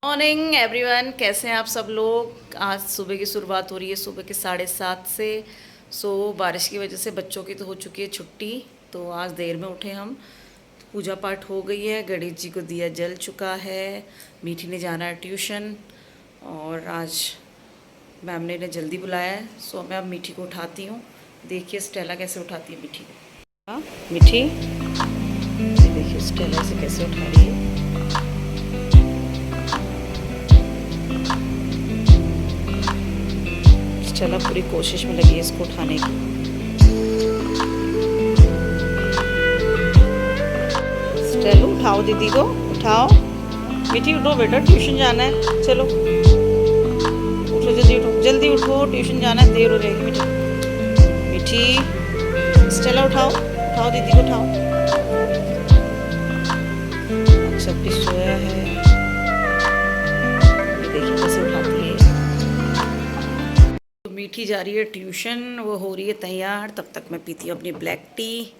Morning everyone, कैसे हैं आप सब लोग। आज सुबह की शुरुआत हो रही है सुबह के 7:30 से। बारिश की वजह से बच्चों की तो हो चुकी है छुट्टी, तो आज देर में उठे हम। पूजा पाठ हो गई है, गणेश जी को दिया जल चुका है, मीठी ने जाना है ट्यूशन और आज मैम ने इन्हें जल्दी बुलाया है। मैं अब मीठी को उठाती हूँ। देखिए स्टेला कैसे उठाती है मीठी को। हाँ मीठी, देखिए स्टेला से कैसे उठा रही है। चला पूरी कोशिश में लगी है इसको उठाने की। चलो उठाओ दीदी को, उठाओ मीठी, उठो बेटा ट्यूशन जाना है। चलो उठो, जल्दी उठो, जल्दी उठो, ट्यूशन जाना है, देर हो जाएगी। मीठी मीठी, स्टेला उठाओ, उठाओ दीदी को उठाओ। अच्छा भी सोया है, देखिए कैसे उठाती है। मीठी जा रही है ट्यूशन, वो हो रही है तैयार। तब तक मैं पीती हूँ अपनी ब्लैक टी।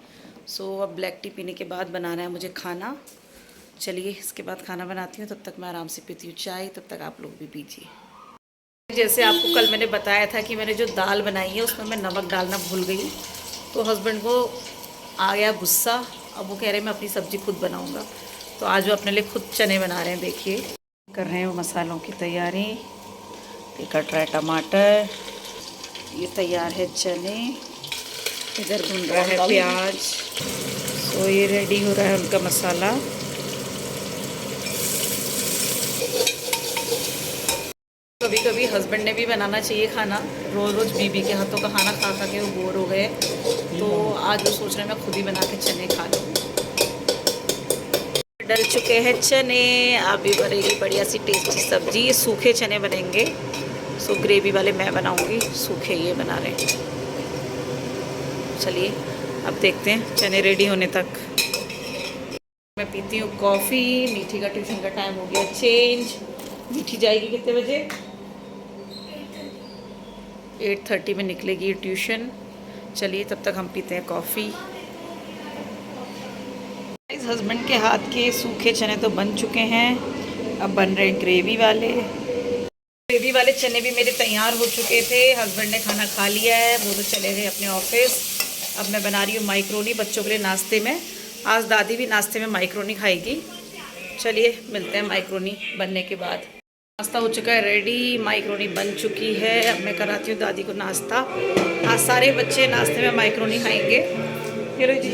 अब ब्लैक टी पीने के बाद बनाना है मुझे खाना। चलिए इसके बाद खाना बनाती हूँ, तब तक मैं आराम से पीती हूँ चाय, तब तक आप लोग भी पीजिए। जैसे आपको कल मैंने बताया था कि मैंने जो दाल बनाई है उसमें मैं नमक डालना भूल गई, तो हस्बैंड को आ गया गुस्सा। अब वो कह रहे हैं मैं अपनी सब्ज़ी खुद बनाऊँगा, तो आज वो अपने लिए खुद चने बना रहे हैं। देखिए कर रहे हैं वो मसालों की तैयारी। ये कट रहा है टमाटर, ये तैयार है चने, इधर भुन रहा है प्याज। ये रेडी हो रहा है उनका मसाला। कभी कभी हस्बैंड ने भी बनाना चाहिए खाना, रोज़ रोज़ बीबी के हाथों का खाना खा खा के वो बोर हो गए, तो आज वो सोच रहे हैं मैं खुद ही बना के चने खा लूँ। डल चुके हैं चने, अभी बनेगी बढ़िया सी टेस्टी सब्जी। ये सूखे चने बनेंगे, ग्रेवी वाले मैं बनाऊंगी, सूखे ये बना रहे हैं। चलिए अब देखते हैं चने रेडी होने तक। मैं पीती हूँ कॉफ़ी। मीठी का ट्यूशन का टाइम हो गया चेंज। मीठी जाएगी कितने बजे? 8:30 में निकलेगी ट्यूशन। चलिए तब तक हम पीते हैं कॉफ़ी। इस हस्बैंड के हाथ के सूखे चने तो बन चुके हैं, अब बन रहे हैं ग्रेवी वाले। ग्रेवी वाले चने भी मेरे तैयार हो चुके थे। हस्बैंड ने खाना खा लिया है, वो तो चले गए अपने ऑफिस। अब मैं बना रही हूँ माइक्रोनी बच्चों के लिए नाश्ते में। आज दादी भी नाश्ते में माइक्रोनी खाएगी। चलिए मिलते हैं माइक्रोनी बनने के बाद। नाश्ता हो चुका है रेडी, माइक्रोनी बन चुकी है। अब मैं कराती हूँ दादी को नाश्ता। आज सारे बच्चे नाश्ते में माइक्रोनी खाएंगे। ये लो जी।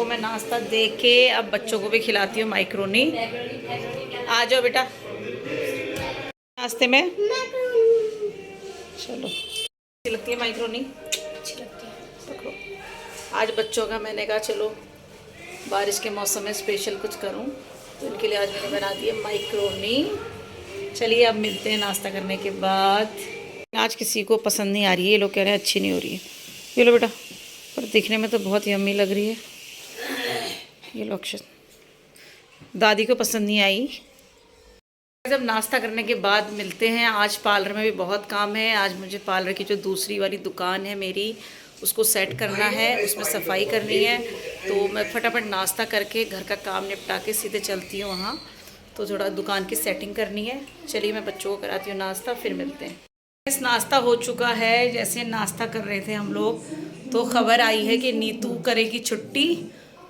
मैं नाश्ता दे के अब बच्चों को भी खिलाती हूँ माइक्रोनी। आ जाओ बेटा नाश्ते में। चलो अच्छी लगती है माइक्रोनी, अच्छी लगती है। पकड़ो। आज बच्चों का मैंने कहा चलो बारिश के मौसम में स्पेशल कुछ करूँ, तो इनके लिए आज मैंने बना दी है माइक्रोनी। चलिए अब मिलते हैं नाश्ता करने के बाद। आज किसी को पसंद नहीं आ रही है, ये लोग कह रहे हैं अच्छी नहीं हो रही है। ये लो बेटा, पर दिखने में तो बहुत यम्मी लग रही है। ये लो अक्षत, दादी को पसंद नहीं आई। जब नाश्ता करने के बाद मिलते हैं। आज पार्लर में भी बहुत काम है। आज मुझे पार्लर की जो दूसरी वाली दुकान है मेरी, उसको सेट करना है, उसमें सफाई करनी है। तो मैं फटाफट नाश्ता करके घर का काम निपटा के सीधे चलती हूँ वहाँ, तो थोड़ा दुकान की सेटिंग करनी है। चलिए मैं बच्चों को कराती हूँ नाश्ता, फिर मिलते हैं। इस नाश्ता हो चुका है। जैसे नाश्ता कर रहे थे हम लोग, तो खबर आई है कि नीतू करेगी छुट्टी।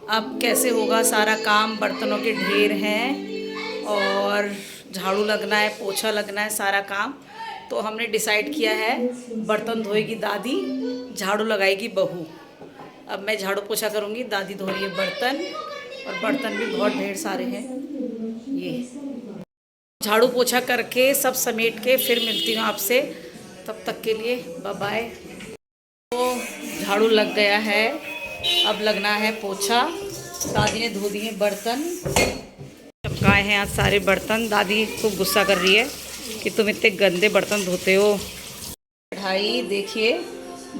अब कैसे होगा सारा काम, बर्तनों के ढेर हैं और झाड़ू लगना है, पोछा लगना है, सारा काम। तो हमने डिसाइड किया है बर्तन धोएगी दादी, झाड़ू लगाएगी बहू। अब मैं झाड़ू पोछा करूँगी, दादी धो रही है बर्तन, और बर्तन भी बहुत ढेर सारे हैं। ये झाड़ू पोछा करके सब समेट के फिर मिलती हूँ आपसे। तब तक के लिए बाय बाय। तो झाड़ू लग गया है, अब लगना है पोछा। दादी ने धो दिए बर्तन, चमकाए हैं आज सारे बर्तन। दादी खूब गुस्सा कर रही है कि तुम इतने गंदे बर्तन धोते हो। कढ़ाई देखिए,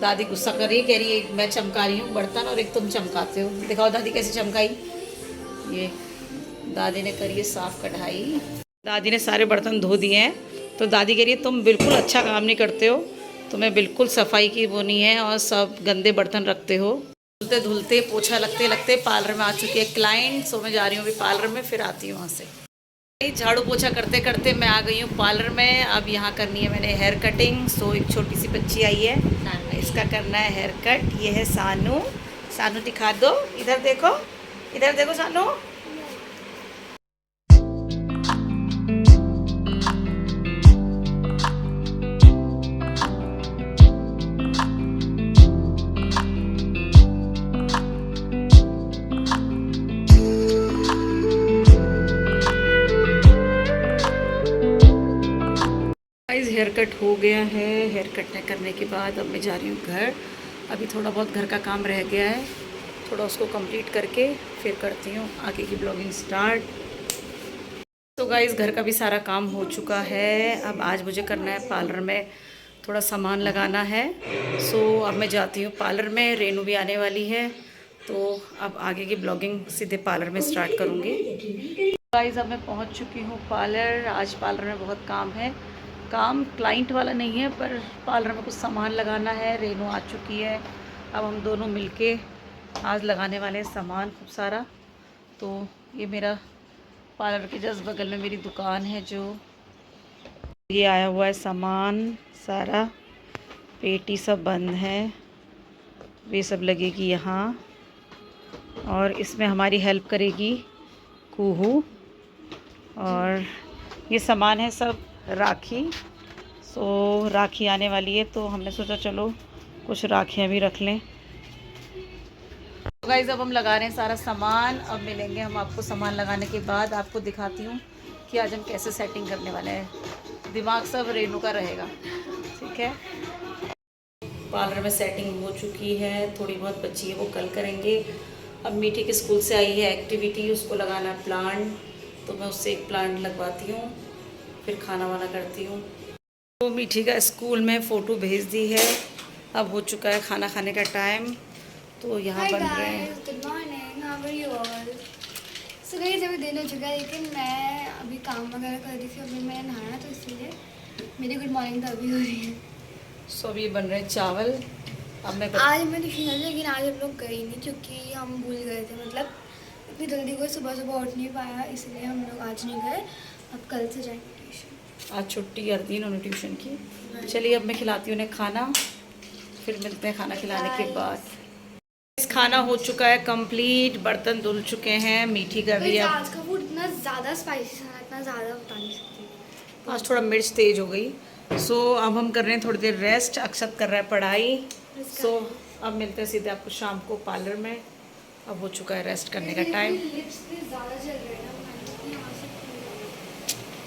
दादी गुस्सा कर रही है, कह रही है मैं चमका रही हूँ बर्तन और एक तुम चमकाते हो। दिखाओ दादी कैसे चमकाई। ये दादी ने करी है साफ कढ़ाई। दादी ने सारे बर्तन धो दिए हैं, तो दादी कह रही है तुम बिल्कुल अच्छा काम नहीं करते हो, तुम्हें बिल्कुल सफाई की वो नहीं है और सब गंदे बर्तन रखते हो। धुलते धुलते पोछा लगते लगते पार्लर में आ चुकी है क्लाइंट। सो मैं जा रही हूँ अभी पार्लर में, फिर आती हूँ वहाँ से। झाड़ू पोछा करते करते मैं आ गई हूँ पार्लर में। अब यहाँ करनी है मैंने हेयर कटिंग। सो एक छोटी सी बच्ची आई है, इसका करना है हेयर कट। ये है सानू। सानू दिखा दो, इधर देखो, इधर देखो सानू। हेयर कट हो गया है। हेयर कट करने के बाद अब मैं जा रही हूँ घर। अभी थोड़ा बहुत घर का काम रह गया है, थोड़ा उसको कंप्लीट करके फिर करती हूँ आगे की ब्लॉगिंग स्टार्ट। तो गाइस घर का भी सारा काम हो चुका है। अब आज मुझे करना है पार्लर में थोड़ा सामान लगाना है। सो अब मैं जाती हूँ पार्लर में। रेनू भी आने वाली है, तो अब आगे की ब्लॉगिंग सीधे पार्लर में स्टार्ट करूँगी। गाइस अब मैं पहुँच चुकी हूँ पार्लर। आज पार्लर में बहुत काम है। काम क्लाइंट वाला नहीं है, पर पार्लर में कुछ सामान लगाना है। रेनू आ चुकी है, अब हम दोनों मिलके आज लगाने वाले हैं सामान खूब सारा। तो ये मेरा पार्लर के जस्ट बगल में मेरी दुकान है, जो ये आया हुआ है सामान सारा। पेटी सब बंद है, वे सब लगेगी यहाँ। और इसमें हमारी हेल्प करेगी कूहू। और ये सामान है सब राखी। सो राखी आने वाली है, तो हमने सोचा चलो कुछ राखियाँ भी रख लें। तो गाइस अब हम लगा रहे हैं सारा सामान। अब मिलेंगे हम आपको सामान लगाने के बाद। आपको दिखाती हूँ कि आज हम कैसे सेटिंग करने वाले हैं। दिमाग सब रेनू का रहेगा, ठीक है। पार्लर में सेटिंग हो चुकी है, थोड़ी बहुत बची है वो कल करेंगे। अब मीठी के स्कूल से आई है एक्टिविटी, उसको लगाना है प्लांट, तो मैं उससे एक प्लांट लगवाती हूँ, फिर खाना वाना करती हूँ। तो मीठी का स्कूल में फ़ोटो भेज दी है। अब हो चुका है खाना खाने का टाइम, तो यहाँ बन रहे हैं। Good morning, how are you all. So guys अभी दिन हो चुका है, लेकिन मैं अभी काम वगैरह कर रही थी। अभी मैं नहाया, तो इसलिए मेरी गुड मॉर्निंग तो अभी हो रही है। सो अभी बन रहे हैं चावल। अब मैं आज मैं ट्यूशन गई, लेकिन आज हम लोग गए नहीं क्योंकि हम भूल गए थे। मतलब इतनी जल्दी कोई सुबह सुबह उठ नहीं पाया, इसलिए हम लोग आज नहीं गए। अब कल से जाएंगे ट्यूशन। आज छुट्टी कर दी इन्होंने ट्यूशन की। चलिए अब मैं खिलाती हूँ उन्हें खाना, फिर मिलते हैं खाना खिलाने के बाद। खाना हो चुका है कंप्लीट, बर्तन धुल चुके हैं, मीठी कर रही है। आज का फूड इतना ज़्यादा स्पाइसी था, इतना ज़्यादा बता नहीं सकती। आज थोड़ा मिर्च तेज हो गई। सो अब हम कर रहे हैं थोड़ी देर रेस्ट। अक्षत कर रहा है पढ़ाई। सो अब मिलते हैं सीधे आपको शाम को पार्लर में। अब हो चुका है रेस्ट करने का टाइम।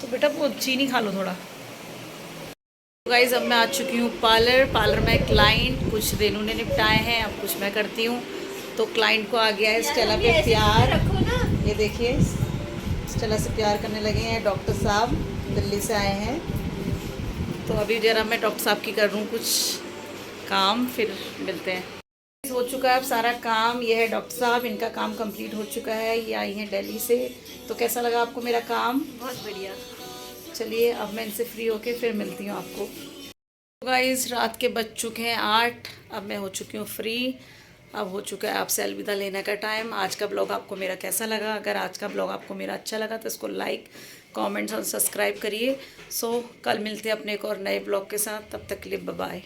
तो बेटा वो चीनी खा लो थोड़ा। गाइस अब मैं आ चुकी हूँ पार्लर में क्लाइंट कुछ रेनू ने निपटाए हैं, अब कुछ मैं करती हूँ। तो क्लाइंट को आ गया है स्टेला पे प्यार। ये देखिए स्टेला से प्यार करने लगे हैं। डॉक्टर साहब दिल्ली से आए हैं, तो अभी जरा मैं डॉक्टर साहब की कर रहा हूँ कुछ काम, फिर मिलते हैं। हो चुका है अब सारा काम। ये है डॉक्टर साहब, इनका काम कंप्लीट हो चुका है। ये आई हैं दिल्ली से। तो कैसा लगा आपको मेरा काम? बहुत बढ़िया। चलिए अब मैं इनसे फ्री होके फिर मिलती हूँ आपको। तो गाइस रात के बज चुके हैं 8। अब मैं हो चुकी हूँ फ्री। अब हो चुका है आपसे अलविदा लेने का टाइम। आज का ब्लॉग आपको मेरा कैसा लगा? अगर आज का ब्लॉग आपको मेरा अच्छा लगा तो इसको लाइक, कमेंट्स और सब्सक्राइब करिए। सो कल मिलते हैं अपने एक और नए ब्लॉग के साथ। तब तक के लिए बाय बाय।